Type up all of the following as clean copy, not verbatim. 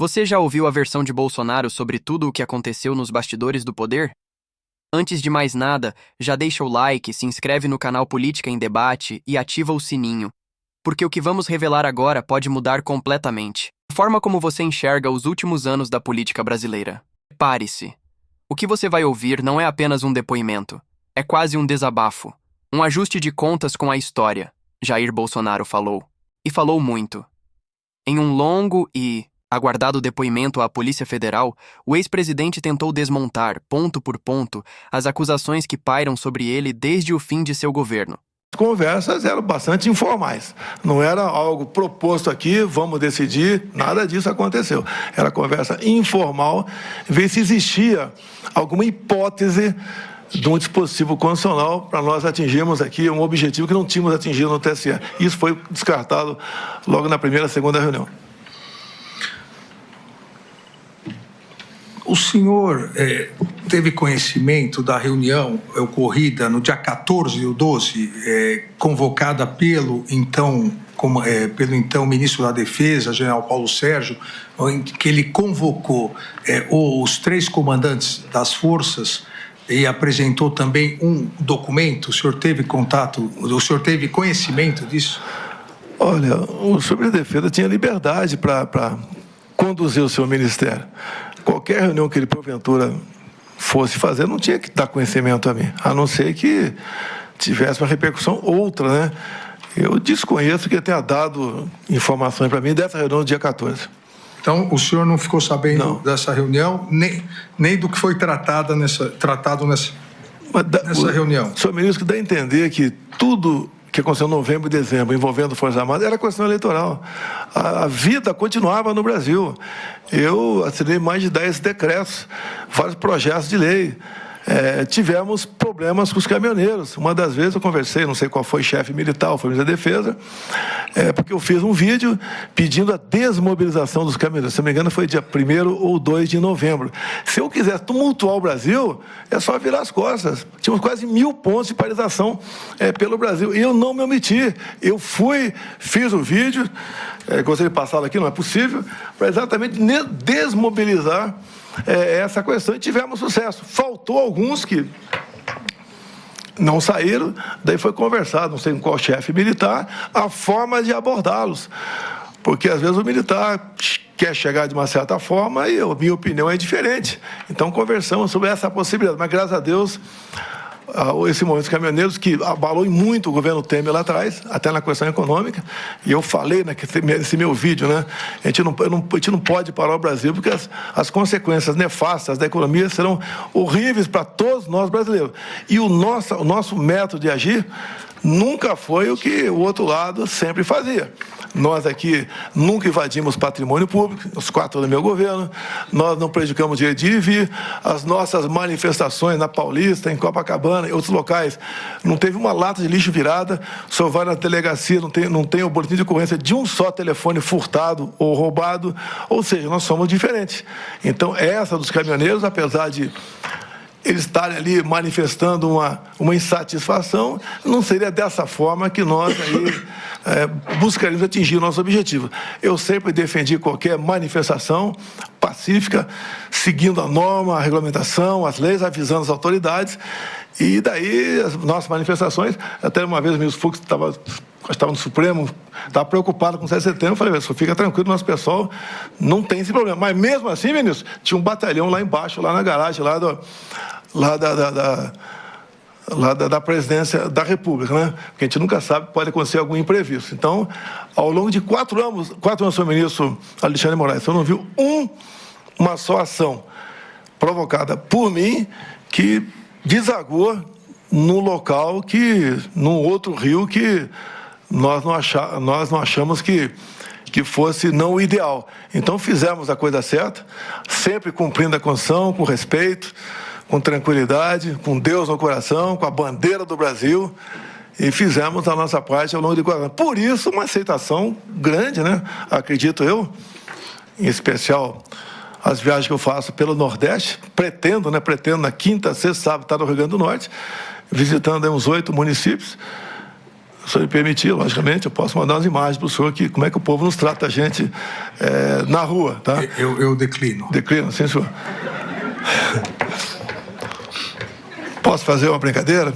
Você já ouviu a versão de Bolsonaro sobre tudo o que aconteceu nos bastidores do poder? Antes de mais nada, já deixa o like, se inscreve no canal Política em Debate e ativa o sininho, porque o que vamos revelar agora pode mudar completamente a forma como você enxerga os últimos anos da política brasileira. Pare-se. O que você vai ouvir não é apenas um depoimento, é quase um desabafo, um ajuste de contas com a história, Jair Bolsonaro falou. E falou muito. Em um longo e aguardado depoimento à Polícia Federal, o ex-presidente tentou desmontar, ponto por ponto, as acusações que pairam sobre ele desde o fim de seu governo. As conversas eram bastante informais. Não era algo proposto aqui, vamos decidir, nada disso aconteceu. Era conversa informal, ver se existia alguma hipótese de um dispositivo constitucional para nós atingirmos aqui um objetivo que não tínhamos atingido no TSE. Isso foi descartado logo na primeira, segunda reunião. O senhor teve conhecimento da reunião ocorrida no dia 14/12, convocada pelo então ministro da Defesa, general Paulo Sérgio, em que ele convocou os 3 comandantes das forças e apresentou também um documento? O senhor teve conhecimento disso? Olha, o senhor da Defesa tinha liberdade para conduzir o seu ministério. Qualquer reunião que ele, porventura, fosse fazer, não tinha que dar conhecimento a mim, a não ser que tivesse uma repercussão outra, né? Eu desconheço que ele tenha dado informações para mim dessa reunião do dia 14. Então, o senhor não ficou sabendo dessa reunião, nem do que foi tratado nessa reunião? O senhor ministro, que dá a entender que tudo que aconteceu em novembro e dezembro, envolvendo Forças Armadas, era questão eleitoral. A vida continuava no Brasil. Eu assinei mais de 10 decretos, vários projetos de lei. Tivemos problemas com os caminhoneiros. Uma das vezes eu conversei, não sei qual foi, chefe militar, foi ministro da Defesa, porque eu fiz um vídeo pedindo a desmobilização dos caminhoneiros. Se não me engano, foi dia 1º ou 2 de novembro. Se eu quisesse tumultuar o Brasil, é só virar as costas. Tínhamos quase 1000 pontos de paralisação pelo Brasil. E eu não me omiti. Eu fiz o vídeo, gostaria de passar aqui, não é possível, para exatamente desmobilizar essa questão, e tivemos sucesso. Faltou alguns que não saíram, daí foi conversado, não sei com qual chefe militar, a forma de abordá-los, porque às vezes o militar quer chegar de uma certa forma e a minha opinião é diferente. Então conversamos sobre essa possibilidade, mas graças a Deus esse movimento dos caminhoneiros, que abalou muito o governo Temer lá atrás, até na questão econômica, e eu falei nesse meu vídeo, né? A gente não pode parar o Brasil, porque as consequências nefastas da economia serão horríveis para todos nós brasileiros. E o nosso método de agir nunca foi o que o outro lado sempre fazia. Nós aqui nunca invadimos patrimônio público, os 4 anos do meu governo, nós não prejudicamos o direito de ir e vir, as nossas manifestações na Paulista, em Copacabana, em outros locais, não teve uma lata de lixo virada, o senhor vai na delegacia, não tem o boletim de ocorrência de um só telefone furtado ou roubado, ou seja, nós somos diferentes. Então, essa dos caminhoneiros, apesar de eles estarem ali manifestando uma insatisfação, não seria dessa forma que nós aí buscaríamos atingir o nosso objetivo. Eu sempre defendi qualquer manifestação pacífica, seguindo a norma, a regulamentação, as leis, avisando as autoridades, e daí as nossas manifestações, até uma vez o ministro Fux estava no Supremo, estava preocupado com o 7 de setembro, eu falei, fica tranquilo, nosso pessoal não tem esse problema. Mas mesmo assim, ministro, tinha um batalhão lá embaixo, lá na garagem, da presidência da República, né? Porque a gente nunca sabe, pode acontecer algum imprevisto. Então, ao longo de 4 anos, senhor ministro Alexandre Moraes, eu não viu uma só ação provocada por mim que desagou no local, num outro rio que nós não achamos que fosse não o ideal. Então fizemos a coisa certa, sempre cumprindo a Constituição, com respeito, com tranquilidade, com Deus no coração, com a bandeira do Brasil, e fizemos a nossa parte ao longo de 4 anos. Por isso, uma aceitação grande, né? Acredito eu, em especial as viagens que eu faço pelo Nordeste, pretendo na quinta, sexta, sábado estar no Rio Grande do Norte, visitando uns 8 municípios. o senhor me permitir, logicamente, eu posso mandar umas imagens para o senhor que como é que o povo nos trata a gente na rua, tá? Eu declino. Declino, sim, senhor. Posso fazer uma brincadeira?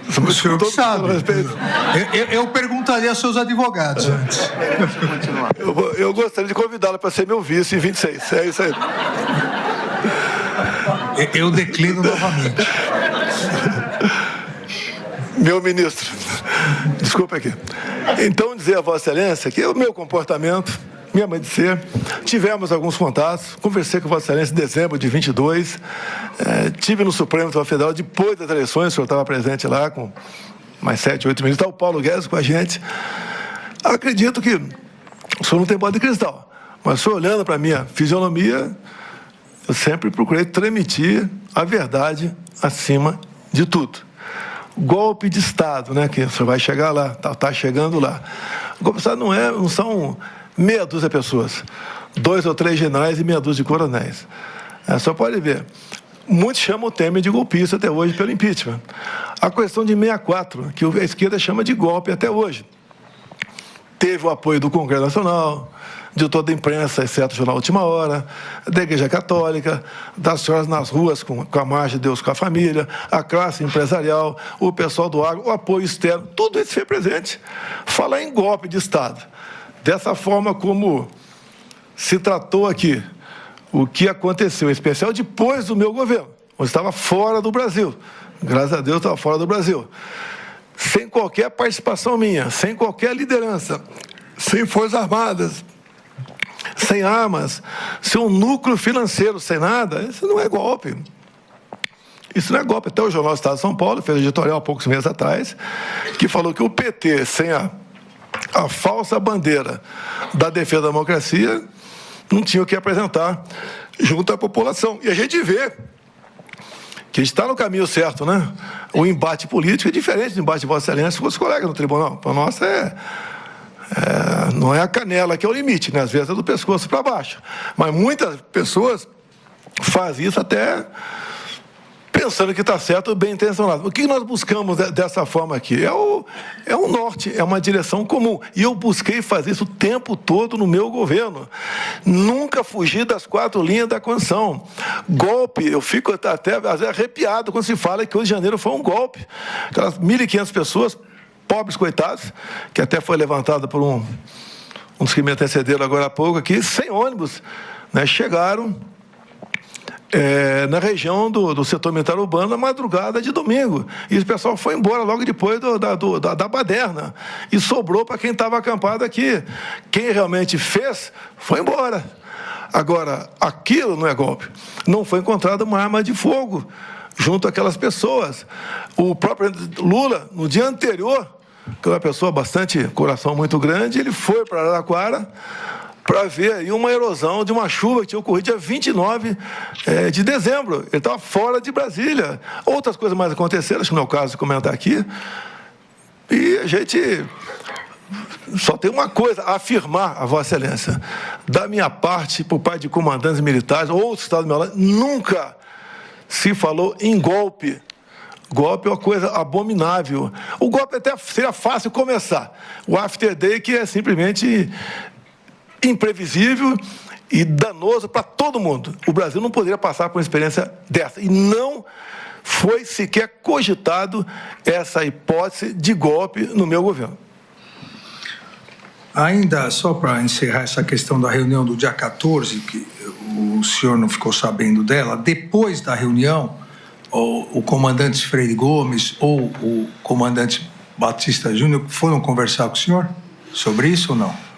O senhor que sabe. Eu perguntaria aos seus advogados antes. Eu gostaria de convidá-lo para ser meu vice em 26. É isso aí. Eu declino novamente. Meu ministro, desculpa aqui. Então, dizer a Vossa Excelência que o meu comportamento, minha mãe de ser, tivemos alguns contatos, conversei com Vossa Excelência em dezembro de 22, tive no Supremo Tribunal Federal, depois das eleições, o senhor estava presente lá com mais 7, 8 ministros, está o Paulo Guedes com a gente. Acredito que o senhor não tem bola de cristal, mas o senhor olhando para a minha fisionomia, eu sempre procurei transmitir a verdade acima de tudo. Golpe de Estado, né, que o senhor vai chegar lá, está chegando lá. O golpe de Estado não são meia dúzia de pessoas, 2 ou 3 generais e meia dúzia de coronéis. Só pode ver. Muitos chamam o Temer de golpista até hoje pelo impeachment. A questão de 64, que a esquerda chama de golpe até hoje. Teve o apoio do Congresso Nacional, de toda a imprensa, exceto o Jornal Última Hora, da Igreja Católica, das senhoras nas ruas com a marcha de Deus com a família, a classe empresarial, o pessoal do agro, o apoio externo, tudo isso foi presente. Falar em golpe de Estado, dessa forma como se tratou aqui, o que aconteceu, em especial depois do meu governo, onde estava fora do Brasil, graças a Deus estava fora do Brasil, sem qualquer participação minha, sem qualquer liderança, sem Forças Armadas, sem armas, sem um núcleo financeiro, sem nada, isso não é golpe. Isso não é golpe. Até o Jornal do Estado de São Paulo fez um editorial há poucos meses atrás, que falou que o PT, sem a falsa bandeira da defesa da democracia, não tinha o que apresentar junto à população. E a gente vê que a gente está no caminho certo, né? O embate político é diferente do embate de Vossa Excelência com os colegas no tribunal. Para nós não é a canela que é o limite, né? Às vezes é do pescoço para baixo. Mas muitas pessoas fazem isso até pensando que está certo, bem intencionado. O que nós buscamos dessa forma aqui? É um norte, é uma direção comum. E eu busquei fazer isso o tempo todo no meu governo. Nunca fugi das 4 linhas da Constituição. Golpe, eu fico até às vezes arrepiado quando se fala que o 8 de janeiro foi um golpe. Aquelas 1.500 pessoas, pobres coitados, que até foi levantado por um dos que me antecederam agora há pouco aqui, sem ônibus, né, chegaram na região do setor militar urbano na madrugada de domingo. E o pessoal foi embora logo depois da baderna. E sobrou para quem estava acampado aqui. Quem realmente fez, foi embora. Agora, aquilo não é golpe. Não foi encontrada uma arma de fogo junto àquelas pessoas. O próprio Lula, no dia anterior, que é uma pessoa bastante, coração muito grande, ele foi para Araraquara para ver aí uma erosão de uma chuva que tinha ocorrido dia 29 de dezembro. Ele estava fora de Brasília. Outras coisas mais aconteceram, acho que não é o caso de comentar aqui. E a gente só tem uma coisa a afirmar a Vossa Excelência. Da minha parte, por parte de comandantes militares, outros estados do meu lado, nunca se falou em golpe. Golpe é uma coisa abominável. O golpe até seria fácil começar. O after day, que é simplesmente imprevisível e danoso para todo mundo. O Brasil não poderia passar por uma experiência dessa. E não foi sequer cogitado essa hipótese de golpe no meu governo. Ainda, só para encerrar essa questão da reunião do dia 14, que o senhor não ficou sabendo dela, depois da reunião, o comandante Freire Gomes ou o comandante Batista Júnior foram conversar com o senhor sobre isso ou não?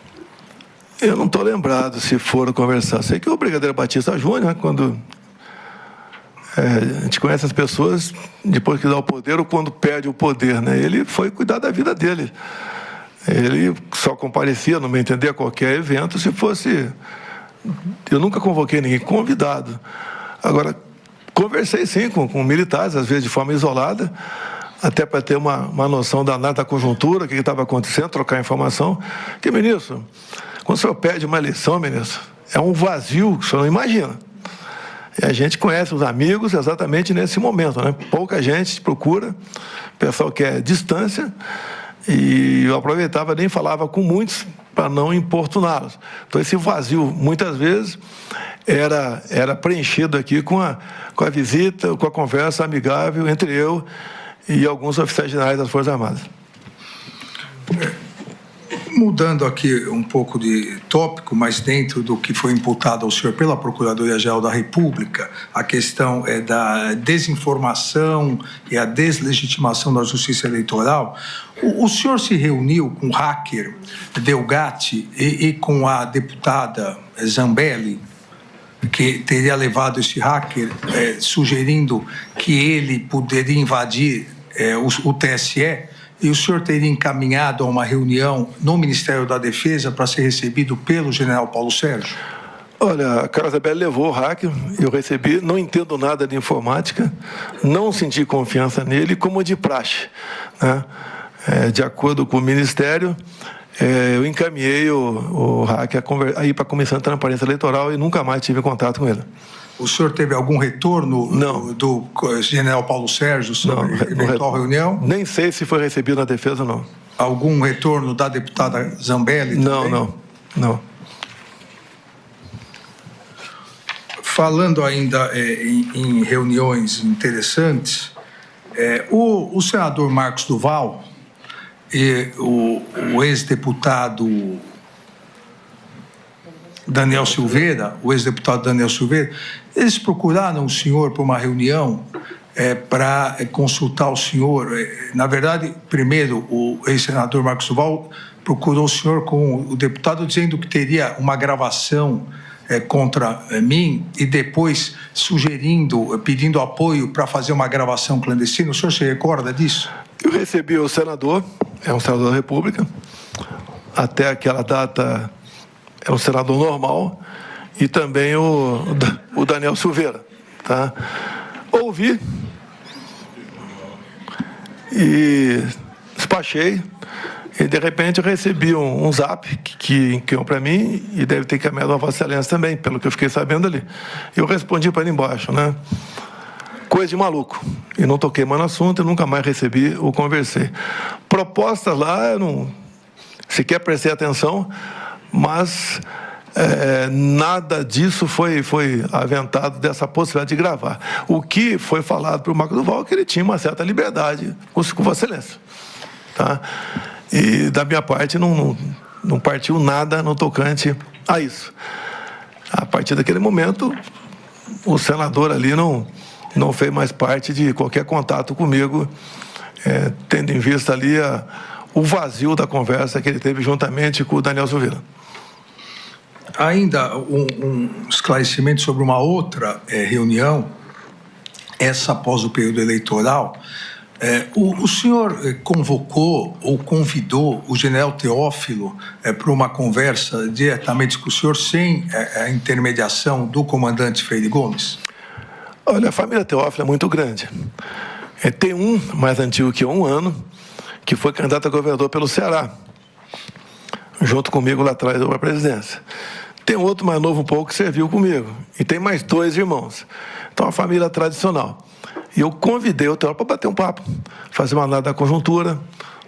Eu não estou lembrado se foram conversar. Sei que o brigadeiro Batista Júnior, quando a gente conhece as pessoas, depois que dá o poder ou quando perde o poder, né? Ele foi cuidar da vida dele. Ele só comparecia, no meu entender, a qualquer evento se fosse... Eu nunca convoquei ninguém convidado. Agora, conversei sim com militares, às vezes de forma isolada, até para ter uma noção da conjuntura, o que estava acontecendo, trocar informação. Porque, ministro, quando o senhor perde uma eleição, ministro, é um vazio que o senhor não imagina. E a gente conhece os amigos exatamente nesse momento, né? Pouca gente procura, o pessoal quer distância, e eu aproveitava, nem falava com muitos para não importuná-los. Então, esse vazio, muitas vezes, era preenchido aqui com a visita, com a conversa amigável entre eu e alguns oficiais generais das Forças Armadas. Mudando aqui um pouco de tópico, mas dentro do que foi imputado ao senhor pela Procuradoria-Geral da República, a questão da desinformação e a deslegitimação da Justiça Eleitoral, o senhor se reuniu com o hacker Delgatti e com a deputada Zambelli, que teria levado esse hacker, sugerindo que ele poderia invadir o TSE, e o senhor teria encaminhado a uma reunião no Ministério da Defesa para ser recebido pelo general Paulo Sérgio? Olha, a Carla Zambelli levou o hacker, eu recebi, não entendo nada de informática, não senti confiança nele, como de praxe, né? De acordo com o Ministério, eu encaminhei o hacker a ir para a Comissão de Transparência Eleitoral e nunca mais tive contato com ele. O senhor teve algum retorno do general Paulo Sérgio sobre eventual reunião? Nem sei se foi recebido na defesa ou não. Algum retorno da deputada Zambelli também? Não. Falando ainda em reuniões interessantes, o senador Marcos Duval e o ex-deputado Daniel Silveira, eles procuraram o senhor para uma reunião para consultar o senhor. Na verdade, primeiro, o ex-senador Marcos Duval procurou o senhor com o deputado dizendo que teria uma gravação contra mim e depois pedindo apoio para fazer uma gravação clandestina. O senhor se recorda disso? Eu recebi o senador, é um senador da República, até aquela data é um senador normal, e também o Daniel Silveira, tá? Ouvi e despachei, e de repente eu recebi um zap que encaminhou para mim, e deve ter encaminhado a Vossa Excelência também, pelo que eu fiquei sabendo ali. Eu respondi para ele embaixo, né? Coisa de maluco. E não toquei mais no assunto, e nunca mais recebi ou conversei. Propostas lá, eu não sequer prestei atenção, mas nada disso foi aventado dessa possibilidade de gravar. O que foi falado para o Marcos Duval é que ele tinha uma certa liberdade com Vossa Excelência. Tá? E da minha parte não partiu nada no tocante a isso. A partir daquele momento, o senador ali não fez mais parte de qualquer contato comigo, tendo em vista ali o vazio da conversa que ele teve juntamente com o Daniel Silveira. Ainda um esclarecimento sobre uma outra reunião, essa após o período eleitoral. O senhor convocou ou convidou o general Teófilo para uma conversa diretamente com o senhor, sem a intermediação do comandante Freire Gomes? Olha, a família Teófilo é muito grande. Tem um mais antigo que eu, 1 ano, que foi candidato a governador pelo Ceará, junto comigo lá atrás da presidência. Tem outro mais novo um pouco que serviu comigo. E tem mais 2 irmãos. Então, a família tradicional. E eu convidei o Teófilo para bater um papo, fazer uma análise da conjuntura,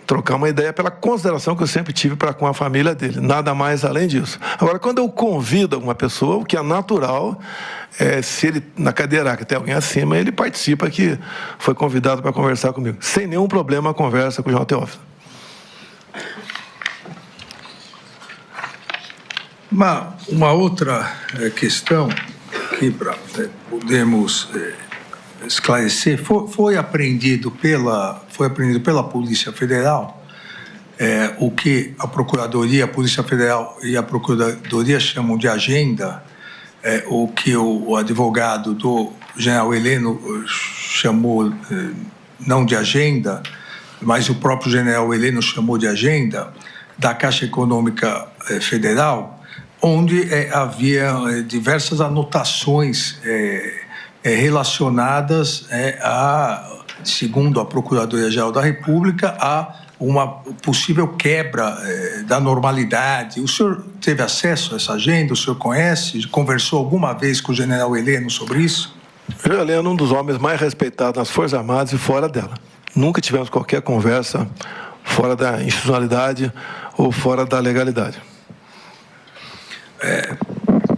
trocar uma ideia pela consideração que eu sempre tive para com a família dele. Nada mais além disso. Agora, quando eu convido alguma pessoa, o que é natural, se ele, na cadeira que tem alguém acima, ele participa, que foi convidado para conversar comigo. Sem nenhum problema a conversa com o João Teófilo. Uma outra questão que podemos esclarecer, foi apreendido pela Polícia Federal o que a Procuradoria, a Polícia Federal e a Procuradoria chamam de agenda, o que o advogado do general Heleno chamou não de agenda, mas o próprio general Heleno chamou de agenda, da Caixa Econômica Federal, onde havia diversas anotações relacionadas segundo a Procuradoria-Geral da República, a uma possível quebra da normalidade. O senhor teve acesso a essa agenda? O senhor conhece? Conversou alguma vez com o general Heleno sobre isso? O general Heleno é um dos homens mais respeitados nas Forças Armadas e fora dela. Nunca tivemos qualquer conversa fora da institucionalidade ou fora da legalidade.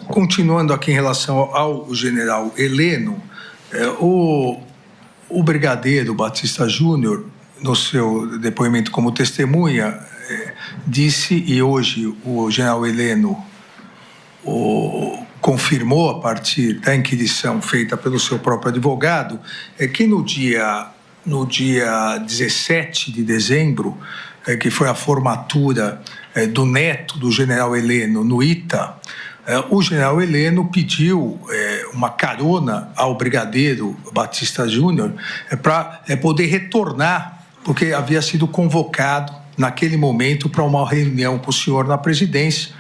Continuando aqui em relação ao general Heleno, o brigadeiro Batista Júnior, no seu depoimento como testemunha, disse, e hoje o general Heleno confirmou a partir da inquisição feita pelo seu próprio advogado, que no dia 17 de dezembro, que foi a formatura do neto do general Heleno no ITA, o general Heleno pediu uma carona ao brigadeiro Batista Júnior para poder retornar, porque havia sido convocado naquele momento para uma reunião com o senhor na presidência,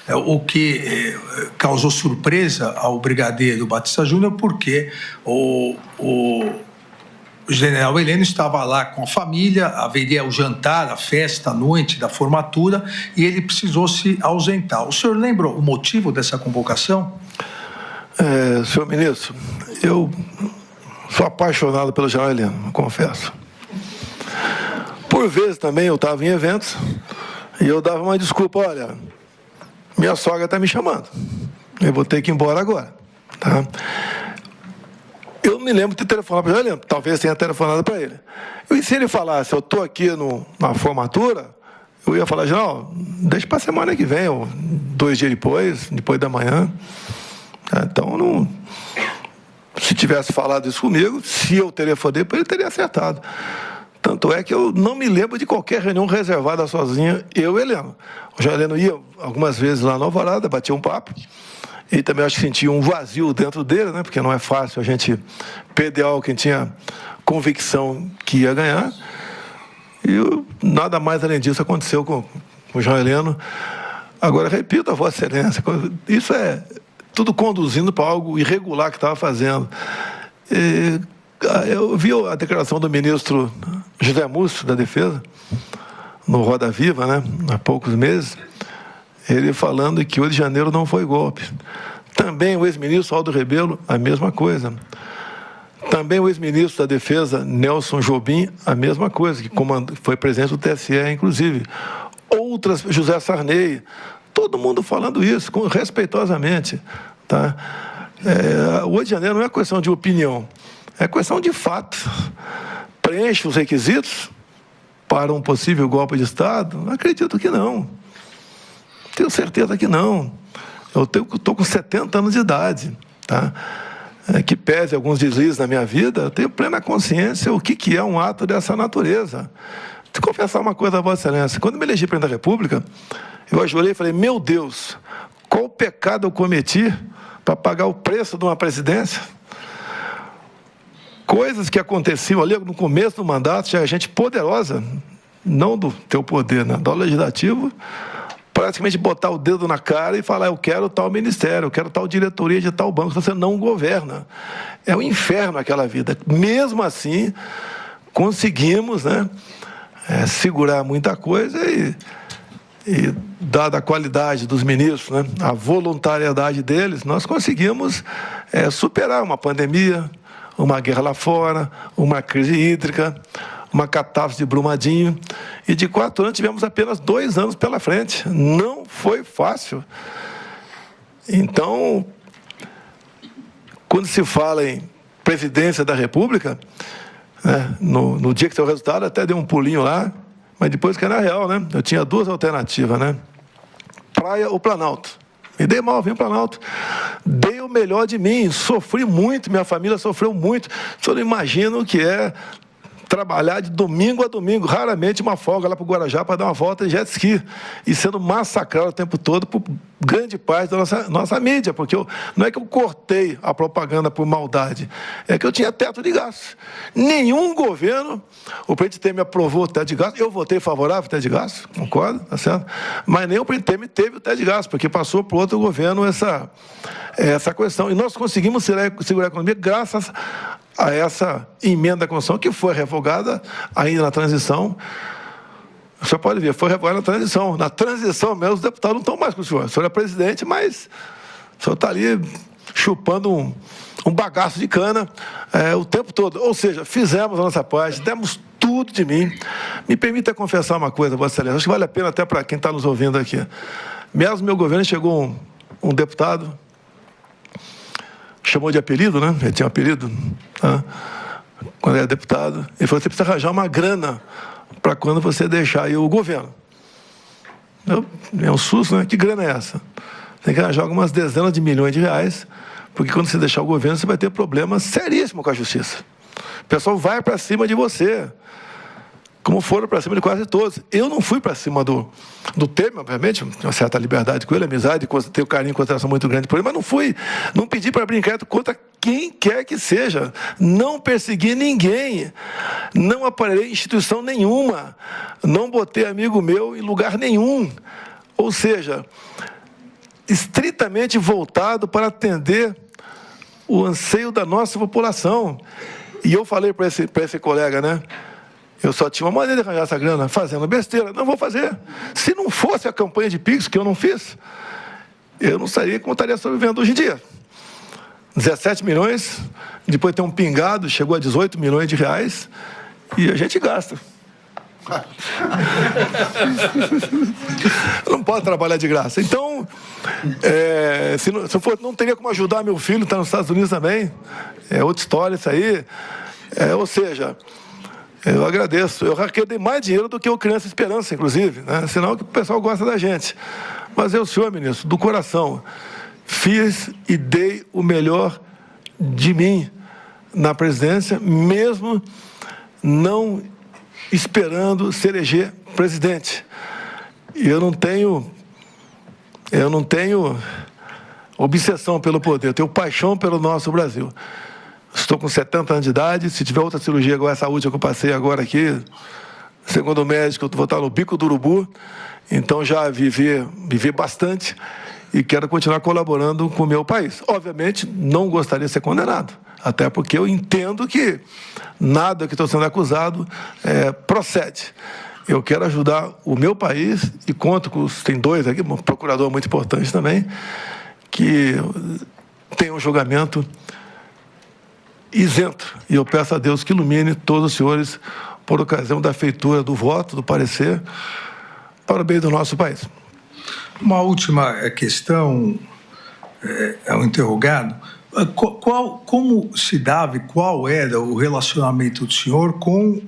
o que causou surpresa ao brigadeiro Batista Júnior, porque o general Heleno estava lá com a família, haveria o jantar, a festa, a noite da formatura, e ele precisou se ausentar. O senhor lembra o motivo dessa convocação? Senhor ministro, eu sou apaixonado pelo general Heleno, confesso. Por vezes também eu estava em eventos e eu dava uma desculpa: olha, minha sogra está me chamando, eu vou ter que ir embora agora, tá? Eu me lembro de ter telefonado para o general Heleno, talvez tenha telefonado para ele. E se ele falasse, eu estou aqui na formatura, eu ia falar: general, deixa para a semana que vem, ou 2 dias depois da manhã. Então, não, se tivesse falado isso comigo, se eu telefonei para ele, teria acertado. Tanto é que eu não me lembro de qualquer reunião reservada sozinha, eu e Heleno. O general Heleno ia algumas vezes lá na Alvorada, batia um papo. E também acho que sentia um vazio dentro dele, né? Porque não é fácil a gente perder algo que tinha convicção que ia ganhar. E nada mais além disso aconteceu com o general Heleno. Agora, repito a Vossa Excelência, isso é tudo conduzindo para algo irregular que estava fazendo. Eu vi a declaração do ministro José Múcio, da Defesa, no Roda Viva, né, há poucos meses, ele falando que 8 de janeiro não foi golpe. Também o ex-ministro Aldo Rebelo, a mesma coisa. Também o ex-ministro da Defesa, Nelson Jobim, a mesma coisa, que foi presidente do TSE, inclusive. Outras, José Sarney, todo mundo falando isso, respeitosamente. Tá? O 8 de janeiro não é questão de opinião, é questão de fato. Preenche os requisitos para um possível golpe de Estado? Acredito que não. Tenho certeza que não. Eu estou com 70 anos de idade, tá? Que pese alguns deslizes na minha vida, eu tenho plena consciência o que é um ato dessa natureza. Vou confessar uma coisa a Vossa Excelência. Quando me elegi presidente da República, eu ajoelhei e falei: meu Deus, qual pecado eu cometi para pagar o preço de uma presidência? Coisas que aconteciam ali no começo do mandato, tinha gente poderosa, não do teu poder, né, do legislativo, praticamente botar o dedo na cara e falar: eu quero tal ministério, eu quero tal diretoria de tal banco. Você não governa. É um inferno aquela vida. Mesmo assim, conseguimos, né, segurar muita coisa e dada a qualidade dos ministros, né, a voluntariedade deles, nós conseguimos superar uma pandemia, uma guerra lá fora, uma crise hídrica, uma catástrofe de Brumadinho. E de 4 anos tivemos apenas 2 anos pela frente. Não foi fácil. Então, quando se fala em presidência da República, né, no dia que saiu o resultado, até dei um pulinho lá, mas depois que era real, né? Eu tinha 2 alternativas, né? Praia ou Planalto. Me dei mal, vim para o Planalto. Dei o melhor de mim, sofri muito, minha família sofreu muito. Só não imagino o que é trabalhar de domingo a domingo, raramente uma folga lá para o Guarajá para dar uma volta de jet ski, e sendo massacrado o tempo todo por grande parte da nossa mídia, porque não é que eu cortei a propaganda por maldade, é que eu tinha teto de gastos. Nenhum governo, o presidente Temer aprovou o teto de gastos, eu votei favorável ao teto de gastos, concordo, tá certo? Mas nem o presidente Temer teve o teto de gastos, porque passou para outro governo essa questão, e nós conseguimos segurar a economia graças a essa emenda da Constituição, que foi revogada ainda na transição. O senhor pode ver, foi revogada na transição. Na transição mesmo, os deputados não estão mais com o senhor. O senhor é presidente, mas o senhor está ali chupando um bagaço de cana o tempo todo. Ou seja, fizemos a nossa parte, demos tudo de mim. Me permita confessar uma coisa, Vossa Excelência, acho que vale a pena até para quem está nos ouvindo aqui. Mesmo no meu governo chegou um deputado, chamou de apelido, né? Ele tinha um apelido, tá? Quando era deputado, ele falou: você precisa arranjar uma grana para quando você deixar aí o governo. É um susto, né? Que grana é essa? Tem que arranjar algumas dezenas de milhões de reais, porque quando você deixar o governo, você vai ter problemas seríssimos com a justiça. O pessoal vai para cima de você, como foram para cima de quase todos. Eu não fui para cima do Temer, obviamente, uma certa liberdade com ele, amizade, tenho carinho e consideração muito grande por ele, mas não pedi para brincar contra quem quer que seja. Não persegui ninguém, não aparelhei em instituição nenhuma, não botei amigo meu em lugar nenhum. Ou seja, estritamente voltado para atender o anseio da nossa população. E eu falei para esse colega, né? Eu só tinha uma maneira de arranjar essa grana, fazendo besteira. Não vou fazer. Se não fosse a campanha de Pix, que eu não fiz, eu não estaria como estaria sobrevivendo hoje em dia. 17 milhões, depois tem um pingado, chegou a 18 milhões de reais, e a gente gasta. Não pode trabalhar de graça. Então, se eu for, não teria como ajudar meu filho, está nos Estados Unidos também. É outra história isso aí. Ou seja, eu agradeço. Eu dei mais dinheiro do que o Criança Esperança, inclusive, né? Sinal que o pessoal gosta da gente. Mas eu, senhor ministro, do coração, fiz e dei o melhor de mim na presidência, mesmo não esperando se eleger presidente. E eu não tenho obsessão pelo poder, eu tenho paixão pelo nosso Brasil. Estou com 70 anos de idade, se tiver outra cirurgia igual essa última que eu passei agora aqui, segundo o médico, eu vou estar no bico do urubu, então já vivi bastante e quero continuar colaborando com o meu país. Obviamente, não gostaria de ser condenado, até porque eu entendo que nada que estou sendo acusado procede. Eu quero ajudar o meu país e conto com tem dois aqui, um procurador muito importante também, que tem um julgamento isento. E eu peço a Deus que ilumine todos os senhores por ocasião da feitura do voto, do parecer, para o bem do nosso país. Uma última questão ao interrogado. Como se dava e qual era o relacionamento do senhor com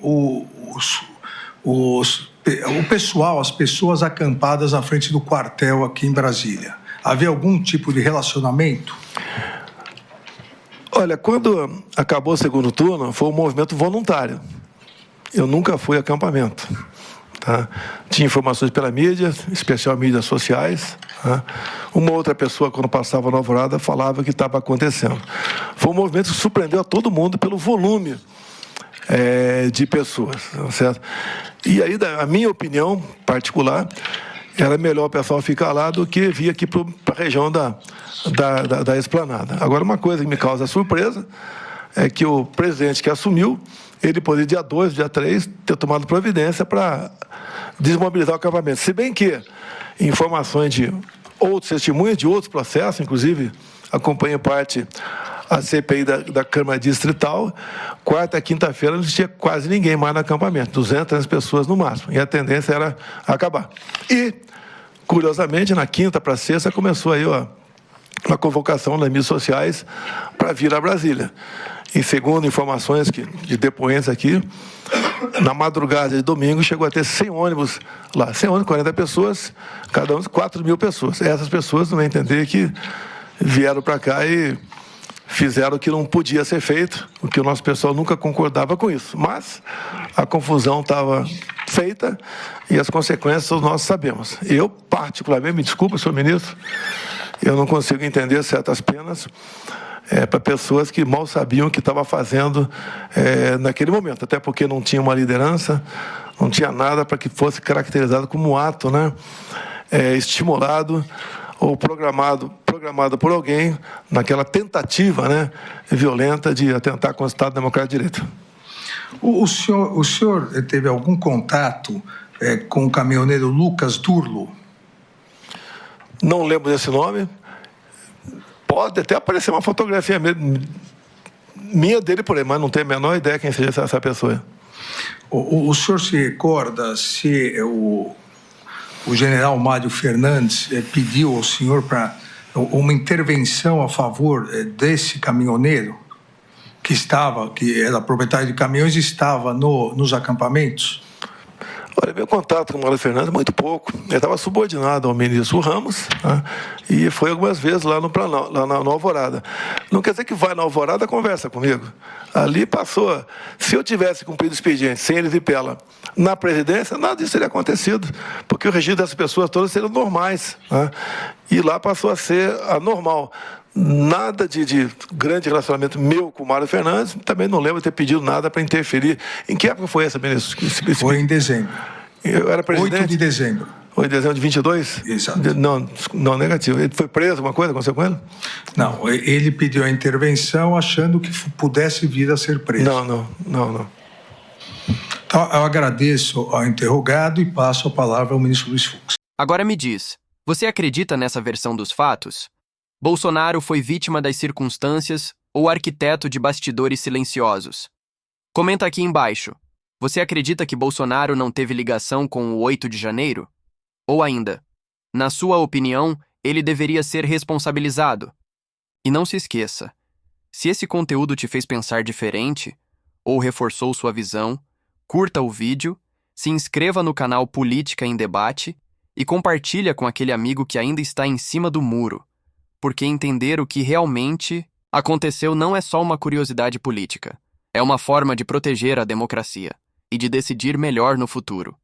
o pessoal, as pessoas acampadas à frente do quartel aqui em Brasília? Havia algum tipo de relacionamento? Olha, quando acabou o segundo turno, foi um movimento voluntário. Eu nunca fui a acampamento. Tá? Tinha informações pela mídia, especial mídias sociais. Tá? Uma outra pessoa, quando passava na alvorada, falava que estava acontecendo. Foi um movimento que surpreendeu a todo mundo pelo volume de pessoas. Certo? E aí, a minha opinião particular, era melhor o pessoal ficar lá do que vir aqui para a região da esplanada. Agora, uma coisa que me causa surpresa é que o presidente que assumiu, ele poderia, dia 2, dia 3, ter tomado providência para desmobilizar o acampamento. Se bem que informações de outros testemunhas, de outros processos, inclusive acompanho parte a CPI da Câmara Distrital, quarta e quinta-feira não tinha quase ninguém mais no acampamento, 200 pessoas no máximo, e a tendência era acabar. E, curiosamente, na quinta para sexta começou aí uma convocação nas mídias sociais para vir a Brasília. E segundo informações de depoentes aqui, na madrugada de domingo chegou a ter 100 ônibus lá, 100 ônibus, 40 pessoas, cada um 4.000 pessoas. Essas pessoas não vão entender que vieram para cá e fizeram o que não podia ser feito, o que o nosso pessoal nunca concordava com isso. Mas a confusão estava feita e as consequências nós sabemos. Eu, particularmente, me desculpa, senhor ministro, eu não consigo entender certas penas para pessoas que mal sabiam o que estava fazendo naquele momento, até porque não tinha uma liderança, não tinha nada para que fosse caracterizado como um ato, né, estimulado ou programado por alguém naquela tentativa, né, violenta de atentar contra o Estado Democrático de Direito. O senhor teve algum contato com o caminhoneiro Lucas Durlo? Não lembro desse nome. Pode até aparecer uma fotografia minha dele por aí, mas não tenho a menor ideia quem seja essa pessoa. O senhor se recorda se o general Mário Fernandes pediu ao senhor para uma intervenção a favor desse caminhoneiro que era proprietário de caminhões e estava nos acampamentos? Olha, meu contato com o Mário Fernandes é muito pouco. Ele estava subordinado ao ministro Ramos, né? E foi algumas vezes lá no Alvorada. Não quer dizer que vai na Alvorada, conversa comigo. Ali passou. Se eu tivesse cumprido o expediente sem ele vipela na presidência, nada disso teria acontecido, porque o registro dessas pessoas todas seriam normais, né? E lá passou a ser anormal. Nada de grande relacionamento meu com o Mário Fernandes, também não lembro de ter pedido nada para interferir. Em que época foi essa, ministro? Foi em dezembro. Eu era presidente? 8 de dezembro. Foi em dezembro de 22? Exato. Não, negativo. Ele foi preso, alguma coisa aconteceu com ele? Não, ele pediu a intervenção achando que pudesse vir a ser preso. Não. Então, eu agradeço ao interrogado e passo a palavra ao ministro Luiz Fux. Agora me diz, você acredita nessa versão dos fatos? Bolsonaro foi vítima das circunstâncias ou arquiteto de bastidores silenciosos? Comenta aqui embaixo. Você acredita que Bolsonaro não teve ligação com o 8 de janeiro? Ou ainda, na sua opinião, ele deveria ser responsabilizado? E não se esqueça, se esse conteúdo te fez pensar diferente ou reforçou sua visão, curta o vídeo, se inscreva no canal Política em Debate e compartilha com aquele amigo que ainda está em cima do muro, porque entender o que realmente aconteceu não é só uma curiosidade política, é uma forma de proteger a democracia e de decidir melhor no futuro.